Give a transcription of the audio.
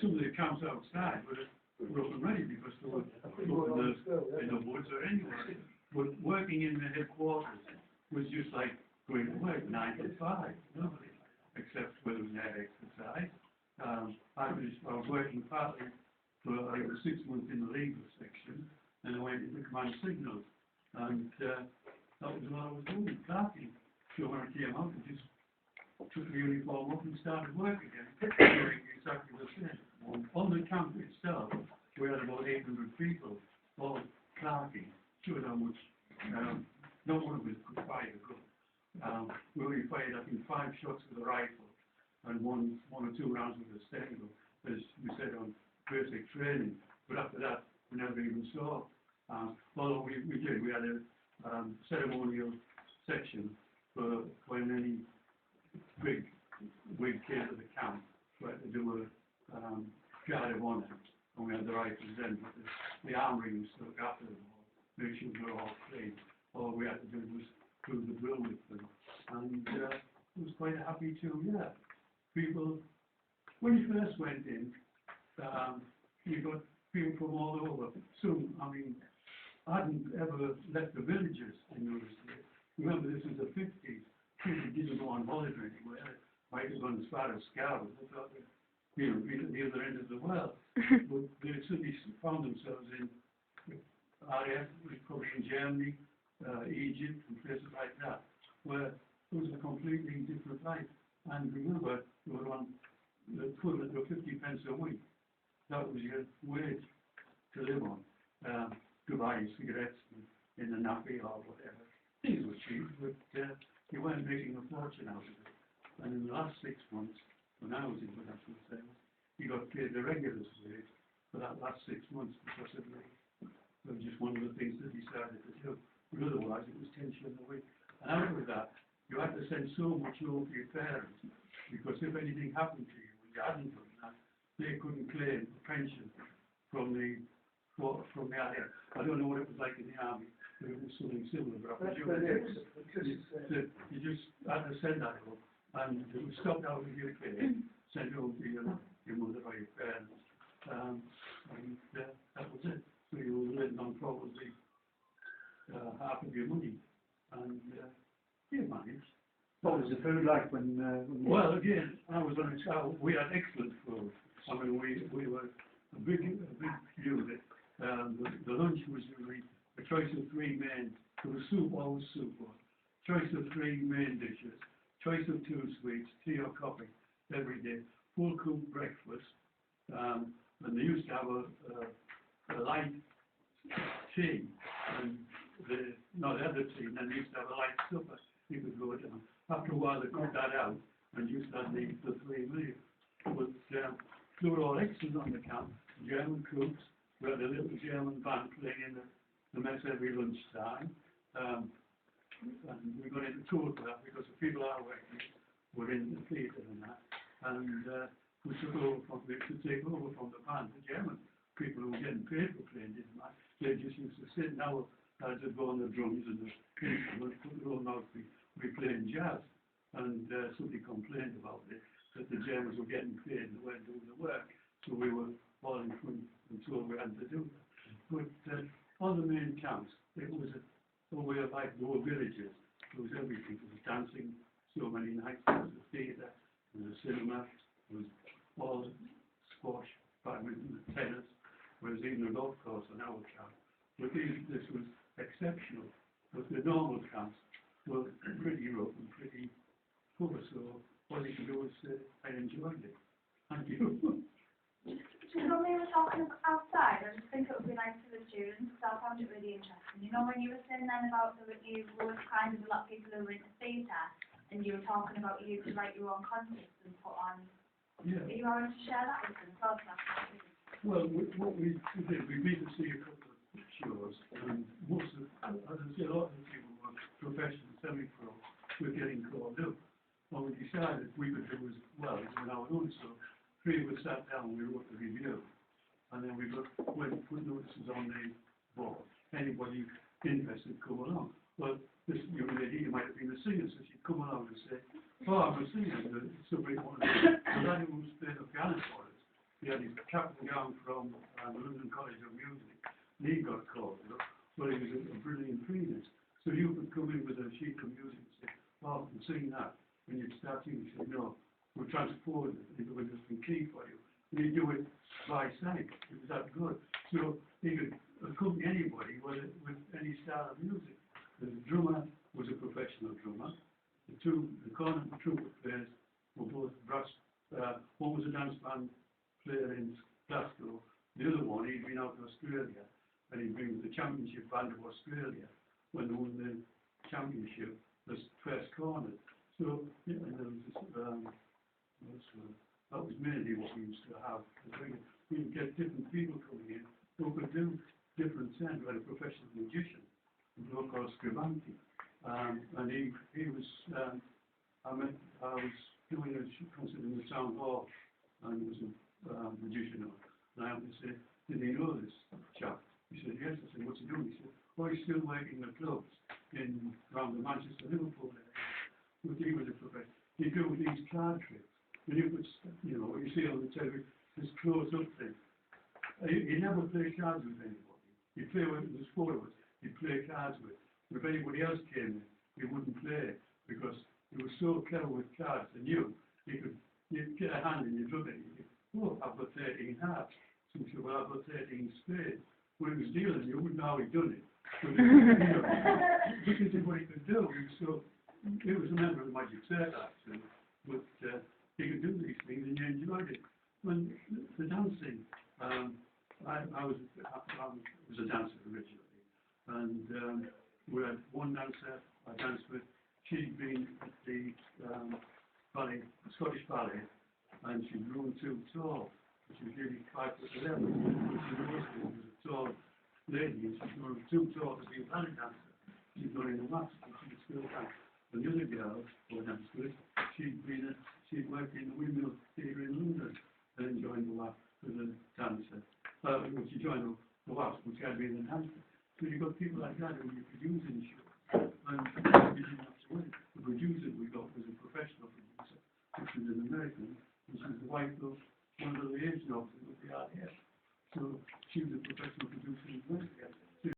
some of the camps outside were up and ready because they were up in the woods or anywhere. But working in the headquarters was just like going to work 9 to 5, nobody, except when we had exercise. I was working partly for I was 6 months in the legal section, and I went into command signals, and that was what I was doing, clerking. So when I came out, I just took the uniform up and started work again, doing exactly the same. On the camp itself, we had about 800 people, all clerking. Showed how much, no one of us could fire a gun. We only fired, I think, 5 shots with a rifle and one or two rounds with a stego, as we said on basic training. But after that, we never even saw. Although we did, we had a ceremonial section for when any big came to the camp, we had to do a guard of honour, and we had the rifles then, but the armoury was stuck after them all, make sure they were all clean. All we had to do was do the drill with them, and it was quite a happy 2 year. People, when you first went in, you got people from all over. Some, I mean, I hadn't ever left the villages in those days. Remember, this was the 50s. People didn't go on holiday anywhere. Might have gone as far as Scarborough. They thought they'd, be at the other end of the world. But they certainly found themselves in RAF, probably in Germany, Egypt, and places like that, where it was a completely different life. And remember, they were on the equivalent of 50 pence a week. That was your wage to live on. To buy cigarettes in the nappy or whatever. Things were cheap, but you weren't making a fortune out of it. And in the last 6 months, when I was in production sales, you got paid the regular wage for that last 6 months because of it was just one of the things they decided to do. But otherwise, it was 10 shillings a week. And out of that, you had to send so much home to your parents, because if anything happened to you and you hadn't done that, they couldn't claim a pension from the area. I don't know what it was like in the army, but it was something similar. But you just had to send that home, and it was stopped out of your pay, sent home to your mother or your parents, and that was it. So you were living on probably half of your money, and you managed. What was the food like when well, again, I was on a child. We had excellent food. I mean, we were a big unit. The lunch was usually a choice of 3 main. There was soup, always soup. Choice of 3 main dishes. Choice of 2 sweets, tea or coffee every day. Full cooked breakfast. And they used to have a light tea, and they had the tea, and then they used to have a light supper. You could go down. After a while, they cut that out and used to have the 3 meals. But they were all excellent on the camp. German cooks. We had a little German band playing in the mess every lunchtime. And we got into tour for that because the people I worked with were in the theatre and that. And we took over to take over from the band. The German people who were getting paid for playing didn't mind. They just used to sit now. Just go on the drums and the instruments, put their own mouth, we playing jazz. And somebody complained about it, that the Germans were getting paid and they weren't doing the work. So we were all in front until we had to do that. But on the main camps, it was we were like there were villages. There was everything. There was dancing so many nights. There was a theatre, there was a cinema, there was all squash, badminton, tennis. There was even a golf course on our camp. But this was exceptional. But the normal camps were pretty rough and pretty poor. So all you could do was I enjoyed it. Thank you. When we were talking outside, I just think it would be nice for the students, because I found it really interesting. You know, when you were saying then about you were kind of a lot of people who were into theatre, and you were talking about you to write your own concerts and put on. Yeah. Are you wanting to share that with them as well? Well, what we did, we've been to see a couple of shows, and most of, as I say, a lot of the people were professional, semi-pro, were getting called up. What we decided we could do was, well, on our own, so 3 of us sat down and we wrote the review, and then we put notices on the board. Anybody interested, come along. Well, this young lady, you might have been a singer, so she'd come along and say, oh, I'm a singer, somebody wanted to. The lady who was playing the piano for us, he had his cap and gown from the London College of Music, and he got called, you know, but he was a brilliant pianist. So you could come in with a sheet of music and say, well, I can sing that. When you'd start singing, you said, no, we'll transpose it, it was just in key for you. And he'd do it by sight, it was that good. So he could accompany anybody with any style of music. The drummer was a professional drummer. The cornet and trumpet players were both brass. One was a dance band player in Glasgow. The other one, he'd been out in Australia, and he'd been with the championship band of Australia when they won the championship, the first cornet. So, yeah, and there was this, that was mainly what we used to have. We would get different people coming in who could do different things. We had a professional magician, a bloke called Scribanti, and he was, I was doing a concert in the town hall, and he was a magician, and I happened to say, did he know this chap? He said, yes. I said, what's he doing? He said, well, he's still working the clubs around the Manchester, Liverpool area. But he was a professional. He'd do these card tricks. And you could, you know, what you see on the television, this close-up thing. He never played cards with anybody. He'd play with the spoilers. He'd play cards with. But if anybody else came in, he wouldn't play because he was so clever with cards. And you'd get a hand and you'd look at it. You'd think, oh, I've got 13 hearts. So you say, well, I've got 13 spades. When he was dealing, you wouldn't know how he'd done it. But you know, looking at what he could do. So it was a member of the Magic Circle, actually. But he could do these things and you enjoyed it. When the dancing, I was a dancer originally, and we had one dancer I danced with. She'd been at the Scottish Ballet, and she'd grown too tall. She was nearly 5'11", but she was a tall lady, and she'd grown too tall to be a ballet dancer. She'd gone in the maths, but she could still dance. And the other girl, who I danced with, she'd worked in the Windmill Theatre in London, and then joined the WAF as a dancer. She joined the WAF, which had been a dancer. So you've got people like that who you're producing shows, and you didn't have to win. The producer we got was a professional producer.